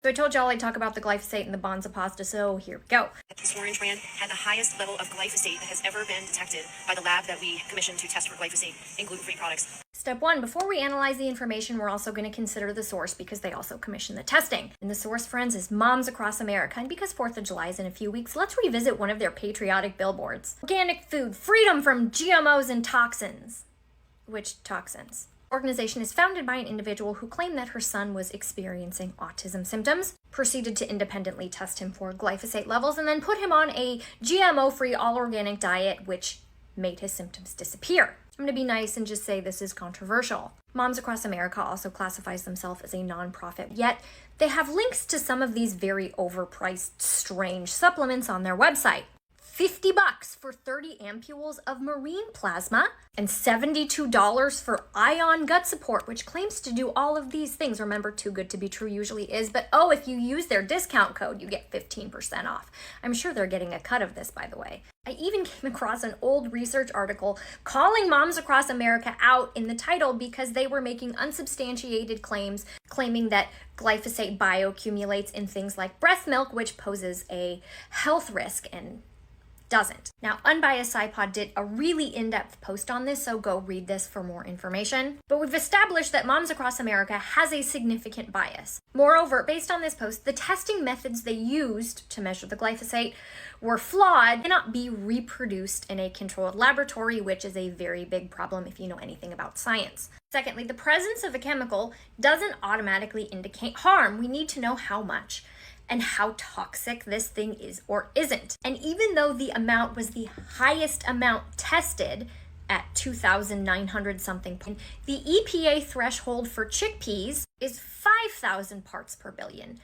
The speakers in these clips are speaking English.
So I told y'all I'd talk about the glyphosate in the Banza pasta, so here we go. This orange brand had the highest level of glyphosate that has ever been detected by the lab that we commissioned to test for glyphosate in gluten-free products. Step 1, before we analyze the information, we're also going to consider the source because they also commission the testing. And the source, friends, is Moms Across America. And because 4th of July is in a few weeks, let's revisit one of their patriotic billboards. Organic food, freedom from GMOs and toxins. Which toxins? Organization is founded by an individual who claimed that her son was experiencing autism symptoms, proceeded to independently test him for glyphosate levels, and then put him on a GMO-free all-organic diet, which made his symptoms disappear. I'm going to be nice and just say this is controversial. Moms Across America also classifies themselves as a nonprofit, yet they have links to some of these very overpriced, strange supplements on their website. $50 for 30 ampules of marine plasma and $72 for ion gut support, which claims to do all of these things. Remember, too good to be true usually is, but oh, if you use their discount code, you get 15% off. I'm sure they're getting a cut of this, by the way. I even came across an old research article calling Moms Across America out in the title because they were making unsubstantiated claims, claiming that glyphosate bioaccumulates in things like breast milk, which poses a health risk and doesn't. Now, Unbiased SciPod did a really in-depth post on this, so go read this for more information. But we've established that Moms Across America has a significant bias. Moreover, based on this post, the testing methods they used to measure the glyphosate were flawed, cannot be reproduced in a controlled laboratory, which is a very big problem if you know anything about science. Secondly, the presence of a chemical doesn't automatically indicate harm. We need to know how much and how toxic this thing is or isn't. And even though the amount was the highest amount tested at 2,900 something, the EPA threshold for chickpeas is 5,000 parts per billion.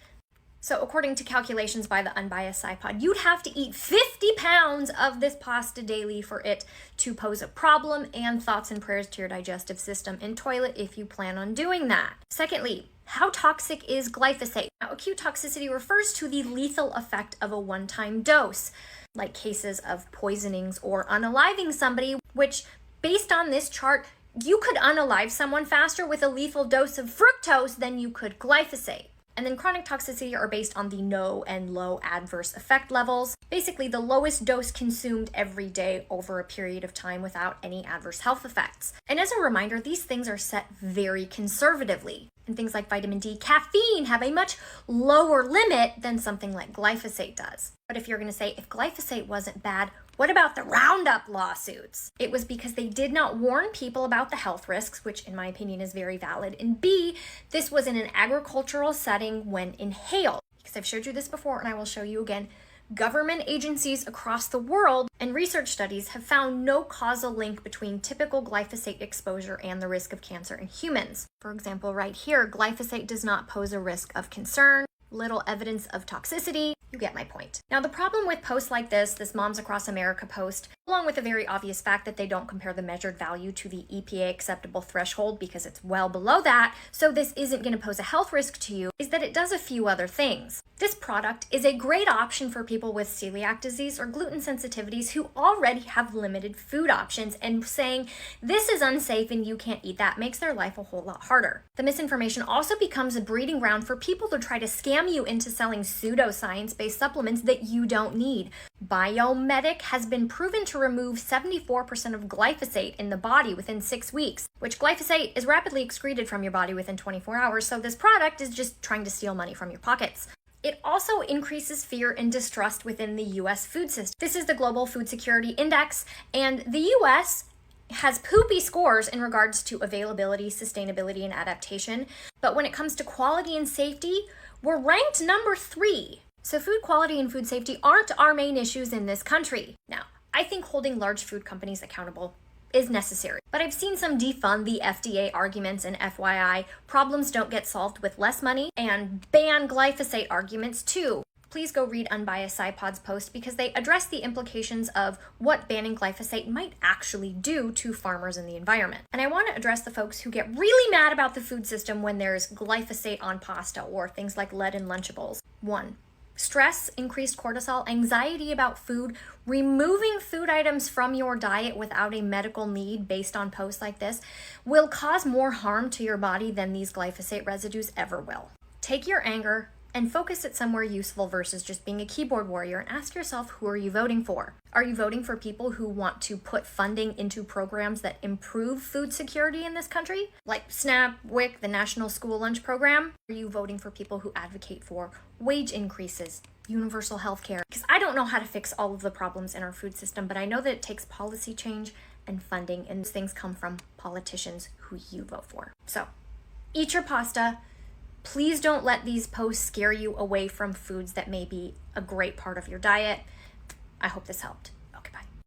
So according to calculations by the Unbiased SciPod, you'd have to eat 50 pounds of this pasta daily for it to pose a problem, and thoughts and prayers to your digestive system and toilet if you plan on doing that. Secondly, how toxic is glyphosate? Now, acute toxicity refers to the lethal effect of a one-time dose, like cases of poisonings or unaliving somebody, which, based on this chart, you could unalive someone faster with a lethal dose of fructose than you could glyphosate. And then chronic toxicity are based on the no and low adverse effect levels. Basically, the lowest dose consumed every day over a period of time without any adverse health effects. And as a reminder, these things are set very conservatively. And things like vitamin D, caffeine have a much lower limit than something like glyphosate does. But if you're going to say, if glyphosate wasn't bad, what about the Roundup lawsuits? It was because they did not warn people about the health risks, which in my opinion is very valid. And B, this was in an agricultural setting when inhaled. Because I've showed you this before and I will show you again. Government agencies across the world and research studies have found no causal link between typical glyphosate exposure and the risk of cancer in humans. For example, right here, glyphosate does not pose a risk of concern, little evidence of toxicity. You get my point. Now, the problem with posts like this Moms Across America post, along with the very obvious fact that they don't compare the measured value to the EPA acceptable threshold because it's well below that, so this isn't going to pose a health risk to you, is that it does a few other things. This product is a great option for people with celiac disease or gluten sensitivities who already have limited food options, and saying this is unsafe and you can't eat that makes their life a whole lot harder. The misinformation also becomes a breeding ground for people to try to scam you into selling pseudoscience-based supplements that you don't need. Biomedic has been proven to remove 74% of glyphosate in the body within 6 weeks, which glyphosate is rapidly excreted from your body within 24 hours, so this product is just trying to steal money from your pockets. It also increases fear and distrust within the US food system. This is the Global Food Security Index, and the US has poopy scores in regards to availability, sustainability, and adaptation. But when it comes to quality and safety, we're ranked number 3. So food quality and food safety aren't our main issues in this country. Now, I think holding large food companies accountable is necessary. But I've seen some defund the FDA arguments, and FYI, problems don't get solved with less money, and ban glyphosate arguments too. Please go read Unbiased SciPod's post because they address the implications of what banning glyphosate might actually do to farmers and the environment. And I want to address the folks who get really mad about the food system when there's glyphosate on pasta or things like lead in Lunchables. 1. Stress, increased cortisol, anxiety about food, removing food items from your diet without a medical need based on posts like this will cause more harm to your body than these glyphosate residues ever will. Take your anger and focus it somewhere useful versus just being a keyboard warrior, and ask yourself, who are you voting for? Are you voting for people who want to put funding into programs that improve food security in this country, like SNAP, WIC, the National School Lunch Program? Are you voting for people who advocate for wage increases, universal health care? Because I don't know how to fix all of the problems in our food system, but I know that it takes policy change and funding, and those things come from politicians who you vote for. So, eat your pasta. Please don't let these posts scare you away from foods that may be a great part of your diet. I hope this helped.